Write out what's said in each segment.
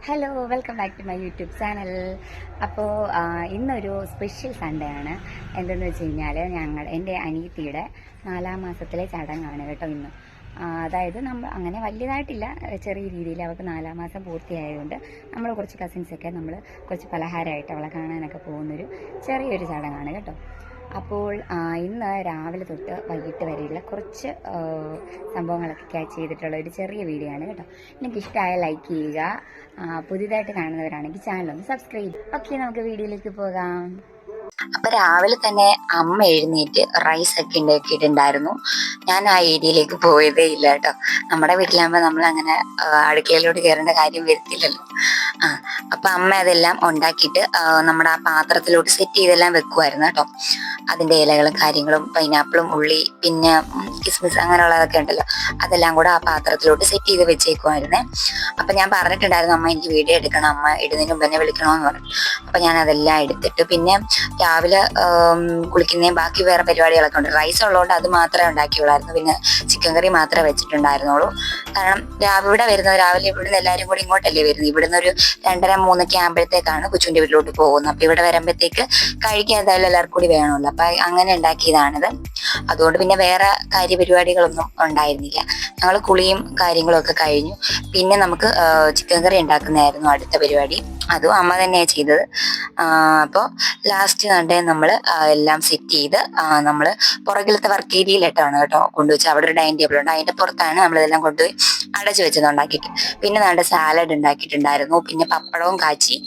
Hello, welcome back to my YouTube channel. അപ്പോൾ ഇന്നൊരു special Sunday ആണ്. എന്തെന്ന് വെച്ച് കഴിഞ്ഞാൽ എൻ്റെ അനിയത്തിയുടെ 4-ാം മാസത്തിലെ ചടങ്ങാണ് കേട്ടോ ഇന്ന്. അതായത് നമ്മൾ അങ്ങനെ വലിയതായിട്ടില്ല, ചെറിയ രീതിയിൽ അവൾക്ക് 4-ാം മാസം പൂർത്തിയായതുകൊണ്ട് നമ്മൾ കുറച്ച് കസിൻസൊക്കെ നമ്മൾ കുറച്ച് പലഹാരമായിട്ട് അവളെ കാണാനൊക്കെ പോകുന്നൊരു ചെറിയൊരു ചടങ്ങാണ് കേട്ടോ. അപ്പോൾ ഇന്ന് രാവിലെ തൊട്ട് വൈകിട്ട് വരെയുള്ള കുറച്ച് സംഭവങ്ങളൊക്കെ ക്യാച്ച് ചെയ്തിട്ടുള്ള ഒരു ചെറിയ വീഡിയോ ആണ് കേട്ടോ. എനിക്കിഷ്ടമായ ലൈക്ക് ചെയ്യുക, പുതിയതായിട്ട് കാണുന്നവരാണെങ്കിൽ ചാനലൊന്ന് സബ്സ്ക്രൈബ്. ഓക്കെ, നമുക്ക് വീഡിയോയിലേക്ക് പോകാം. അപ്പൊ രാവിലെ തന്നെ അമ്മ എഴുന്നേറ്റ് റൈസ് ഒക്കെ ഉണ്ടാക്കിയിട്ടുണ്ടായിരുന്നു. ഞാൻ ആ ഏരിയയിലേക്ക് പോയതേ ഇല്ല കേട്ടോ. നമ്മുടെ വീട്ടിലാകുമ്പോൾ നമ്മൾ അങ്ങനെ അടുക്കളയിലോട്ട് കയറേണ്ട കാര്യം വരത്തില്ലല്ലോ. അപ്പൊ അമ്മ അതെല്ലാം ഉണ്ടാക്കിയിട്ട് നമ്മുടെ ആ പാത്രത്തിലോട്ട് സെറ്റ് ചെയ്തെല്ലാം വെക്കുമായിരുന്നു കേട്ടോ. അതിന്റെ ഇലകളും കാര്യങ്ങളും പൈനാപ്പിളും ഉള്ളി പിന്നെ കിസ്മിസ് അങ്ങനെയുള്ളതൊക്കെ ഉണ്ടല്ലോ, അതെല്ലാം കൂടെ ആ പാത്രത്തിലോട്ട് സെറ്റ് ചെയ്ത് വെച്ചേക്കുമായിരുന്നേ. അപ്പൊ ഞാൻ പറഞ്ഞിട്ടുണ്ടായിരുന്നു അമ്മ എനിക്ക് വീഡിയോ എടുക്കണം, അമ്മ ഇടുന്നതിന് മുമ്പ് എന്നെ വിളിക്കണമെന്ന് പറഞ്ഞു. അപ്പൊ ഞാൻ അതെല്ലാം എടുത്തിട്ട് പിന്നെ രാവിലെ കുളിക്കുന്നതും ബാക്കി വേറെ പരിപാടികളൊക്കെ ഉണ്ട്. റൈസ് ഉള്ളതുകൊണ്ട് അത് മാത്രമേ ഉണ്ടാക്കിയുള്ളായിരുന്നു. പിന്നെ ചിക്കൻ കറി മാത്രമേ വെച്ചിട്ടുണ്ടായിരുന്നുള്ളൂ. കാരണം ഇവിടെ വരുന്നത് രാവിലെ ഇവിടുന്ന് എല്ലാവരും കൂടി ഇങ്ങോട്ടല്ലേ വരുന്നത്. ഇവിടുന്ന് ഒരു 2:30-3 ആകുമ്പോഴത്തേക്കാണ് കൊച്ചുവിന്റെ വീട്ടിലോട്ട് പോകുന്നത്. അപ്പൊ ഇവിടെ വരുമ്പോഴത്തേക്ക് കഴിക്കാൻ എന്തായാലും എല്ലാവർക്കും കൂടി വേണമല്ലോ. അപ്പൊ അങ്ങനെ ഉണ്ടാക്കിയതാണിത്. അതുകൊണ്ട് പിന്നെ വേറെ കാര്യപരിപാടികളൊന്നും ഉണ്ടായിരുന്നില്ല. ഞങ്ങൾ കുളിയും കാര്യങ്ങളും ഒക്കെ കഴിഞ്ഞു. പിന്നെ നമുക്ക് ചിക്കൻ കറി ഉണ്ടാക്കുന്നതായിരുന്നു അടുത്ത പരിപാടി. അതും അമ്മ തന്നെയാണ് ചെയ്തത്. അപ്പോൾ ലാസ്റ്റ് കണ്ടേ നമ്മൾ എല്ലാം സെറ്റ് ചെയ്ത് നമ്മൾ പുറകിലത്തെ വർക്ക് ഏരിയയിലിട്ടാണ് കേട്ടോ കൊണ്ടുവച്ച്. അവിടെ ഒരു ഡൈനിങ് ടേബിൾ ഉണ്ട്, അതിന്റെ പുറത്താണ് നമ്മളിതെല്ലാം കൊണ്ടുപോയി അടച്ചു വെച്ചത് ഉണ്ടാക്കിയിട്ട്. പിന്നെ നല്ല സാലഡ് ഉണ്ടാക്കിയിട്ടുണ്ടായിരുന്നു, പിന്നെ പപ്പടവും കാച്ചി.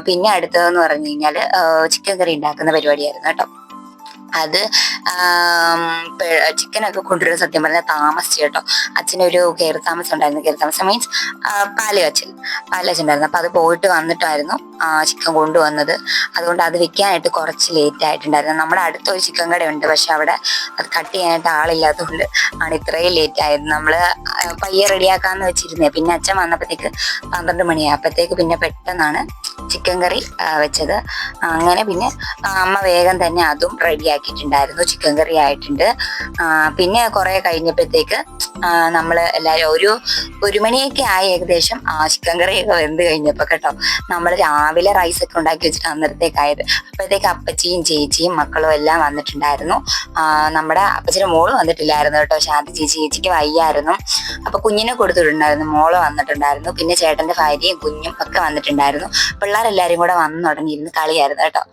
പിന്നെ അടുത്തതെന്ന് പറഞ്ഞു കഴിഞ്ഞാൽ ചിക്കൻ കറി ഉണ്ടാക്കുന്ന പരിപാടിയായിരുന്നു കേട്ടോ. അത് ചിക്കനൊക്കെ കൊണ്ടുവരുന്ന സത്യം പറഞ്ഞാൽ താമസിച്ചു കേട്ടോ. അച്ഛനൊരു കയറി താമസം ഉണ്ടായിരുന്നു. കയറി താമസം മീൻസ് പാല് കാച്ചുണ്ടായിരുന്നു. അപ്പൊ അത് പോയിട്ട് വന്നിട്ടായിരുന്നു ചിക്കൻ കൊണ്ടുവന്നത്. അതുകൊണ്ട് അത് വെക്കാനായിട്ട് കുറച്ച് ലേറ്റ് ആയിട്ടുണ്ടായിരുന്നു. നമ്മുടെ അടുത്തൊരു ചിക്കൻ കടയുണ്ട്, പക്ഷെ അവിടെ അത് കട്ട് ചെയ്യാനായിട്ട് ആളില്ലാത്തതുകൊണ്ട് ആണ് ഇത്രയും ലേറ്റ് ആയത്. നമ്മള് പയ്യെ റെഡിയാക്കാന്ന് വെച്ചിരുന്നേ. പിന്നെ അച്ഛൻ വന്നപ്പോഴത്തേക്ക് 12 മണിയായി. അപ്പോഴത്തേക്ക് പിന്നെ പെട്ടെന്നാണ് ചിക്കൻ കറി വെച്ചത്. അങ്ങനെ പിന്നെ അമ്മ വേഗം തന്നെ അതും റെഡിയാക്കിയിട്ടുണ്ടായിരുന്നു. ചിക്കൻ കറി ആയിട്ടുണ്ട്. പിന്നെ കുറെ കഴിഞ്ഞപ്പോഴത്തേക്ക് നമ്മൾ എല്ലാവരും ഒരു മണിയൊക്കെ ആയി ഏകദേശം. ചിക്കൻ കറിയൊക്കെ വെന്ത് കഴിഞ്ഞപ്പോ കേട്ടോ, നമ്മൾ രാവിലെ റൈസ് ഒക്കെ ഉണ്ടാക്കി വെച്ചിട്ട് അന്നേരത്തേക്കായത്. അപ്പോഴത്തേക്ക് അപ്പച്ചിയും ചേച്ചിയും മക്കളും എല്ലാം വന്നിട്ടുണ്ടായിരുന്നു. നമ്മുടെ അപ്പച്ചിയുടെ മോള് വന്നിട്ടില്ലായിരുന്നു കേട്ടോ. ശാന്തി ചേച്ചിക്ക് വയ്യായിരുന്നു. അപ്പൊ കുഞ്ഞിനെ കൊടുത്തിട്ടുണ്ടായിരുന്നു. മോള് വന്നിട്ടുണ്ടായിരുന്നു. പിന്നെ ചേട്ടന്റെ ഭാര്യയും കുഞ്ഞും ഒക്കെ വന്നിട്ടുണ്ടായിരുന്നു. പിള്ളേരെല്ലാരും കൂടെ വന്നു തുടങ്ങിയിരുന്ന് കളിയായിരുന്നു കേട്ടോ.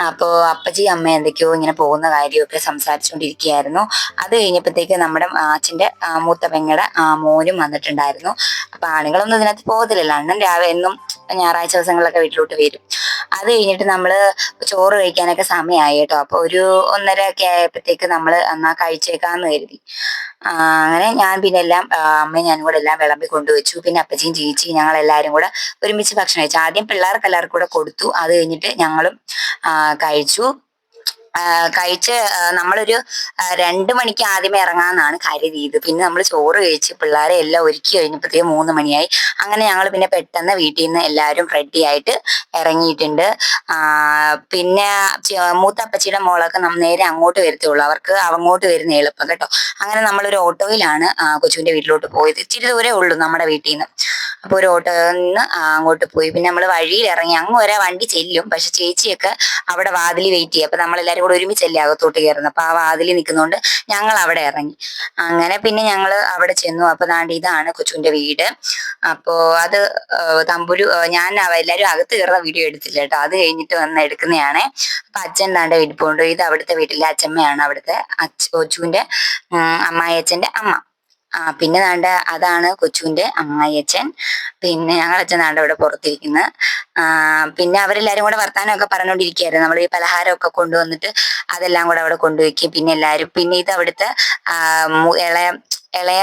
അപ്പോ അപ്പച്ചി അമ്മ എന്തൊക്കെയോ ഇങ്ങനെ പോകുന്ന കാര്യമൊക്കെ സംസാരിച്ചുകൊണ്ടിരിക്കുകയായിരുന്നു. അത് കഴിഞ്ഞപ്പോഴത്തേക്ക് നമ്മുടെ അച്ഛന്റെ മൂത്ത പെങ്ങടെ മോനും വന്നിട്ടുണ്ടായിരുന്നു. അപ്പൊ ആണുങ്ങളൊന്നും ഇതിനകത്ത് പോകത്തില്ലല്ലോ. അണ്ണൻ രാവിലെ എന്നും ഞായറാഴ്ച ദിവസങ്ങളിലൊക്കെ വീട്ടിലോട്ട് വരും. അത് കഴിഞ്ഞിട്ട് നമ്മള് ചോറ് കഴിക്കാനൊക്കെ സമയമായി കേട്ടോ. അപ്പൊ ഒരു 1:30 ഒക്കെ ആയപ്പോഴത്തേക്ക് നമ്മള് എന്നാ കഴിച്ചേക്കാന്ന് കരുതി. അങ്ങനെ ഞാൻ പിന്നെ എല്ലാം അമ്മയും ഞാനും കൂടെ എല്ലാം വിളമ്പി കൊണ്ടുവച്ചു. പിന്നെ അപ്പച്ചിയും ചേച്ചിയും ഞങ്ങൾ എല്ലാവരും കൂടെ ഒരുമിച്ച് ഭക്ഷണം കഴിച്ചു. ആദ്യം പിള്ളേർക്ക് എല്ലാവർക്കും കൂടെ കൊടുത്തു. അത് കഴിഞ്ഞിട്ട് ഞങ്ങളും കഴിച്ചു. കഴിച്ച് നമ്മളൊരു 2 മണിക്ക് ആദ്യമേ ഇറങ്ങാന്നാണ് കരുതിയത്. പിന്നെ നമ്മൾ ചോറ് കഴിച്ച് പിള്ളേരെ എല്ലാം ഒരുക്കി കഴിഞ്ഞപ്പോഴത്തേക്ക് 3 മണിയായി. അങ്ങനെ ഞങ്ങൾ പിന്നെ പെട്ടെന്ന് വീട്ടിൽ നിന്ന് എല്ലാവരും റെഡി ആയിട്ട് ഇറങ്ങിയിട്ടുണ്ട്. പിന്നെ മൂത്തപ്പച്ചിയുടെ മോളൊക്കെ നേരെ അങ്ങോട്ട് വരത്തുള്ളൂ, അവർക്ക് അങ്ങോട്ട് വരുന്ന എളുപ്പം കേട്ടോ. അങ്ങനെ നമ്മളൊരു ഓട്ടോയിലാണ് കൊച്ചുവിന്റെ വീട്ടിലോട്ട് പോയത്. ഇച്ചിരി ദൂരേ ഉള്ളൂ നമ്മുടെ വീട്ടിൽ നിന്ന്. അപ്പൊ ഒരു ഓട്ടോയിൽ നിന്ന് അങ്ങോട്ട് പോയി. പിന്നെ നമ്മൾ വഴിയിൽ ഇറങ്ങി. അങ്ങ് വരെ വണ്ടി ചെല്ലും, പക്ഷെ ചേച്ചിയൊക്കെ അവിടെ വാതിൽ വെയിറ്റ് ചെയ്യും. അപ്പൊ നമ്മളെല്ലാരും കൂടെ ഒരുമിച്ചല്ലേ അകത്തോട്ട് കയറുന്നത്. അപ്പൊ ആ വാതിലിൽ നിൽക്കുന്നതുകൊണ്ട് ഞങ്ങൾ അവിടെ ഇറങ്ങി. അങ്ങനെ പിന്നെ ഞങ്ങൾ അവിടെ ചെന്നു. അപ്പൊ ദാണ്ട് ഇതാണ് കൊച്ചുവിന്റെ വീട്. അപ്പോ അത് തമ്പുരു ഞാൻ എല്ലാരും അകത്ത് കയറുന്ന വീഡിയോ എടുത്തില്ല കേട്ടോ, അത് കഴിഞ്ഞിട്ട് വന്ന് എടുക്കുന്നതാണ്. അപ്പൊ അച്ഛൻ ദാണ്ട് ഇരിപ്പുണ്ട്. ഇത് അവിടുത്തെ വീട്ടിലെ അച്ഛമ്മയാണ്, അവിടുത്തെ കൊച്ചുവിന്റെ അമ്മായിയച്ഛന്റെ അമ്മ. പിന്നെ ദാണ്ട് അതാണ് കൊച്ചുവിന്റെ അമ്മായിയച്ഛൻ. പിന്നെ ഞങ്ങളച്ഛൻ ദാണ്ട് ഇവിടെ പുറത്തിരിക്കുന്നത്. പിന്നെ അവരെല്ലാരും കൂടെ വർത്താനമൊക്കെ പറഞ്ഞുകൊണ്ടിരിക്കുകയായിരുന്നു. നമ്മൾ ഈ പലഹാരമൊക്കെ കൊണ്ടുവന്നിട്ട് അതെല്ലാം കൂടെ അവിടെ കൊണ്ടുവയ്ക്കും. പിന്നെ എല്ലാവരും പിന്നെ ഇത് അവിടുത്തെ ഇളയ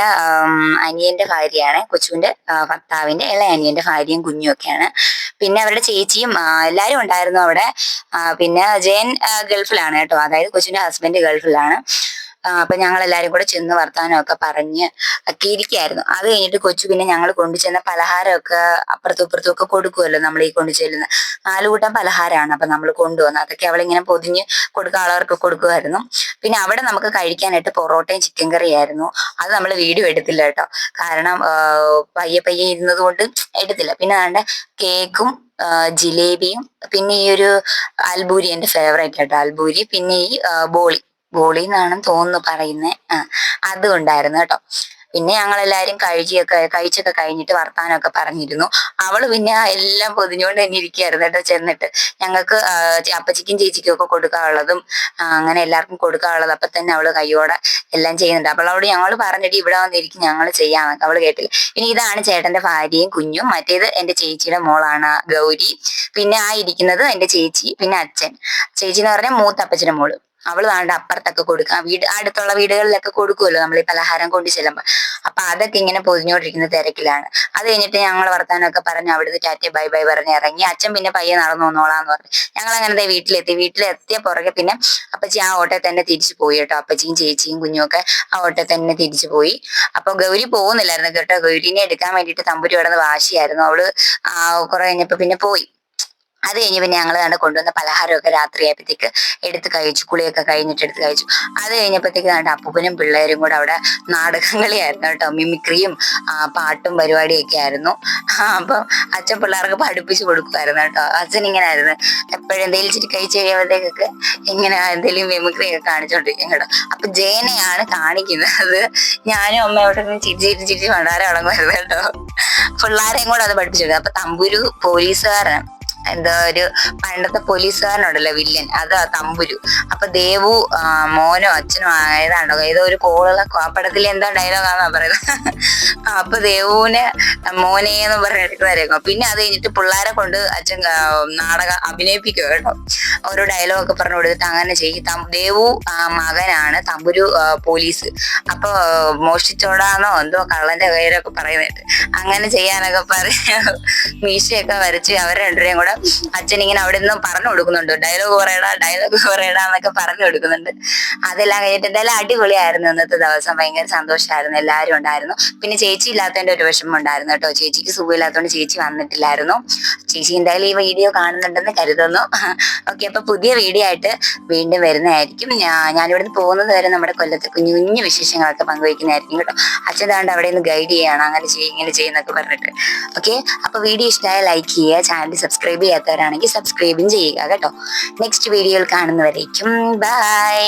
അനിയന്റെ ഭാര്യയാണ്, കൊച്ചുവിന്റെ ഭർത്താവിന്റെ ഇളയ അനിയന്റെ ഭാര്യയും കുഞ്ഞും ഒക്കെയാണ്. പിന്നെ അവരുടെ ചേച്ചിയും എല്ലാരും ഉണ്ടായിരുന്നു അവിടെ. പിന്നെ ജയൻ ഗൾഫിലാണ് കേട്ടോ, അതായത് കൊച്ചുവിന്റെ ഹസ്ബൻഡ് ഗൾഫിലാണ്. അപ്പൊ ഞങ്ങൾ എല്ലാരും കൂടെ ചെന്ന് വർത്താനമൊക്കെ പറഞ്ഞ് ഒക്കെ ഇരിക്കായിരുന്നു. അത് കഴിഞ്ഞിട്ട് കൊച്ചു പിന്നെ ഞങ്ങൾ കൊണ്ടുചെന്ന പലഹാരമൊക്കെ അപ്പുറത്തും ഇപ്പുറത്തും ഒക്കെ കൊടുക്കുമല്ലോ, നമ്മൾ ഈ കൊണ്ടു ചെല്ലുന്ന 4 കൂട്ടം പലഹാരമാണ് അപ്പൊ നമ്മൾ കൊണ്ടുവന്നത്. അതൊക്കെ അവളിങ്ങനെ പൊതിഞ്ഞ് കൊടുക്കാനുള്ളവർക്ക് കൊടുക്കുമായിരുന്നു. പിന്നെ അവിടെ നമുക്ക് കഴിക്കാനായിട്ട് പൊറോട്ടയും ചിക്കൻ കറിയായിരുന്നു. അത് നമ്മൾ വീഡിയോ എടുത്തില്ല കേട്ടോ, കാരണം പയ്യെ പയ്യെ ഇരുന്നത് കൊണ്ട് എടുത്തില്ല. പിന്നെ വേണ്ട കേക്കും ജിലേബിയും പിന്നെ ഈ ഒരു അൽബൂരി എന്റെ ഫേവറേറ്റ് കേട്ടോ, അൽബൂരി. പിന്നെ ഈ ബോളി എന്നാണെന്ന് തോന്നുന്നു പറയുന്നേ, അതും ഉണ്ടായിരുന്നു കേട്ടോ. പിന്നെ ഞങ്ങളെല്ലാരും കഴിച്ചൊക്കെ കഴിഞ്ഞിട്ട് വർത്താനമൊക്കെ പറഞ്ഞിരുന്നു. അവള് പിന്നെ എല്ലാം പൊതിഞ്ഞുകൊണ്ട് തന്നെ ഇരിക്കുകയായിരുന്നു കേട്ടോ. ചെന്നിട്ട് ഞങ്ങൾക്ക് അപ്പച്ചിക്കും ചേച്ചിക്കും ഒക്കെ കൊടുക്കാനുള്ളതും അങ്ങനെ എല്ലാവർക്കും കൊടുക്കാനുള്ളത് അപ്പൊ തന്നെ അവള് കയ്യോടെ എല്ലാം ചെയ്യുന്നുണ്ട്. അപ്പോൾ അവളോട് ഞങ്ങൾ പറഞ്ഞിട്ട് ഇവിടെ വന്നിരിക്കും, ഞങ്ങൾ ചെയ്യാമെന്നൊക്കെ. അവള് കേട്ടില്ല. ഇനി ഇതാണ് ചേട്ടന്റെ ഭാര്യയും കുഞ്ഞും, മറ്റേത് എന്റെ ചേച്ചിയുടെ മോളാണ് ഗൗരി. പിന്നെ ആ ഇരിക്കുന്നത് എന്റെ ചേച്ചി, പിന്നെ അച്ഛൻ. ചേച്ചി എന്ന് പറഞ്ഞാൽ മൂത്ത അപ്പച്ചന്റെ മോള്. അവള് വേണ്ട അപ്പുറത്തൊക്കെ കൊടുക്കാം, അടുത്തുള്ള വീടുകളിലൊക്കെ കൊടുക്കുമല്ലോ നമ്മൾ ഈ പലഹാരം കൊണ്ട് ചെല്ലുമ്പോൾ. അപ്പൊ അതൊക്കെ ഇങ്ങനെ പൊതിഞ്ഞോണ്ടിരിക്കുന്ന തിരക്കിലാണ്. അത് കഴിഞ്ഞിട്ട് ഞങ്ങൾ വർത്താനമൊക്കെ പറഞ്ഞ് അവിടുന്ന് ടാറ്റ ബൈ ബൈ പറഞ്ഞ് ഇറങ്ങി. അച്ഛൻ പിന്നെ പയ്യെ നടന്നു വന്നോളാന്ന് പറഞ്ഞു. ഞങ്ങൾ അങ്ങനെ വീട്ടിലെത്തിയ പുറകെ പിന്നെ അപ്പച്ചി ആ ഓട്ടോയിൽ തന്നെ തിരിച്ചു പോയി കേട്ടോ. അപ്പച്ചിയും ചേച്ചിയും കുഞ്ഞും ഒക്കെ ആ ഓട്ടോയിൽ തന്നെ തിരിച്ചു പോയി. അപ്പൊ ഗൗരി പോകുന്നില്ലായിരുന്നു കേട്ടോ. ഗൗരിനെ എടുക്കാൻ വേണ്ടിയിട്ട് തമ്പുരു കിടന്ന് വാശിയായിരുന്നു. അവള് കുറെ കഴിഞ്ഞപ്പോ പിന്നെ പോയി. അത് കഴിഞ്ഞ് പിന്നെ ഞങ്ങൾ കണ്ട് കൊണ്ടുവന്ന പലഹാരമൊക്കെ രാത്രിയായപ്പോഴത്തേക്ക് എടുത്ത് കഴിച്ചു. കുളിയൊക്കെ കഴിഞ്ഞിട്ട് എടുത്ത് കഴിച്ചു. അത് കഴിഞ്ഞപ്പോഴത്തേക്ക് കണ്ട് അപ്പൂപ്പനും പിള്ളേരും കൂടെ അവിടെ നാടകം കളിയായിരുന്നു കേട്ടോ. മിമിക്രിയും പാട്ടും പരിപാടിയൊക്കെ ആയിരുന്നു. അപ്പൊ അച്ഛൻ പിള്ളേർക്ക് പഠിപ്പിച്ചു കൊടുക്കുമായിരുന്നു കേട്ടോ. അച്ഛൻ ഇങ്ങനെ ആയിരുന്നു എപ്പോഴും എന്തെങ്കിലും ഇച്ചിരി കഴിച്ചു കഴിയുമ്പോഴത്തേക്കൊക്കെ ഇങ്ങനെ എന്തെങ്കിലും മിമിക്രി ഒക്കെ കാണിച്ചോണ്ടിരിക്കും കേട്ടോ. അപ്പൊ ജയനെയാണ് കാണിക്കുന്നത്. ഞാനും അമ്മ അവിടെ നിന്ന് ചിരിച്ച് വളരെ അടങ്ങുമായിരുന്നു കേട്ടോ. പിള്ളേരെയും കൂടെ അത് പഠിപ്പിച്ചു. അപ്പൊ തമ്പുരു പോലീസുകാരൻ, എന്താ ഒരു പണ്ടത്തെ പോലീസുകാരനുണ്ടല്ലോ വില്ലൻ, അതാ തമ്പുരു. അപ്പൊ ദേവു മോനോ അച്ഛനോ ഏതാണ്ടോ ഏതോ ഒരു കോളുള്ള പടത്തിൽ എന്താ ഡയലോഗാന്നാ പറയുന്നത്. അപ്പൊ ദേവുവിനെ മോനെ എന്ന് പറഞ്ഞ് എടുക്കുന്നതായിരിക്കും. പിന്നെ അത് കഴിഞ്ഞിട്ട് പിള്ളേരെ കൊണ്ട് അച്ഛൻ നാടകം അഭിനയിപ്പിക്കുക കേട്ടോ. ഓരോ ഡയലോഗൊക്കെ പറഞ്ഞു കൊടുത്തിട്ട് അങ്ങനെ ചെയ്യും. ദേവു മകനാണ്, തമ്പുരു പോലീസ്. അപ്പൊ മോഷ്ടിച്ചോടാന്നോ എന്തോ കള്ളന്റെ പേരൊക്കെ പറയുന്നിട്ട് അങ്ങനെ ചെയ്യാനൊക്കെ പറഞ്ഞ് മീശയൊക്കെ വരച്ച് അവർ രണ്ടുപേരും കൂടെ അച്ഛൻ ഇങ്ങനെ അവിടെ നിന്നും പറഞ്ഞു കൊടുക്കുന്നുണ്ട്. ഡയലോഗ് പറയടാ എന്നൊക്കെ പറഞ്ഞു കൊടുക്കുന്നുണ്ട്. അതെല്ലാം കഴിഞ്ഞിട്ട് എന്തായാലും അടിപൊളിയായിരുന്നു ഇന്നത്തെ ദിവസം. ഭയങ്കര സന്തോഷമായിരുന്നു, എല്ലാവരും ഉണ്ടായിരുന്നു. പിന്നെ ചേച്ചി ഇല്ലാത്തതിന്റെ ഒരു വിഷമം ഉണ്ടായിരുന്നു കേട്ടോ. ചേച്ചിക്ക് സുഖമില്ലാത്തതുകൊണ്ട് ചേച്ചി വന്നിട്ടില്ലായിരുന്നു. ചേച്ചി എന്തായാലും ഈ വീഡിയോ കാണുന്നുണ്ടെന്ന് കരുതുന്നു. ഓക്കെ, അപ്പൊ പുതിയ വീഡിയോ ആയിട്ട് വീണ്ടും വരുന്നതായിരിക്കും. ഞാനിവിടുന്ന് പോകുന്നത് വരെ നമ്മുടെ കൊല്ലത്തെ കുഞ്ഞു കുഞ്ഞു വിശേഷങ്ങളൊക്കെ പങ്കുവയ്ക്കുന്നതായിരിക്കും കേട്ടോ. അച്ഛൻ താണ്ട് അവിടെ നിന്ന് ഗൈഡ് ചെയ്യാണ്, അങ്ങനെ ചെയ്യും ഇങ്ങനെ ചെയ്യുന്നൊക്കെ പറഞ്ഞിട്ട്. ഓക്കെ, അപ്പൊ വീഡിയോ ഇഷ്ടമായ ലൈക്ക് ചെയ്യുക, ചാനൽ സബ്സ്ക്രൈബ് ചെയ്യാത്തവരാണെങ്കിൽ സബ്സ്ക്രൈബും ചെയ്യുക കേട്ടോ. നെക്സ്റ്റ് വീഡിയോയിൽ കാണുന്നവരേക്കും ബൈ.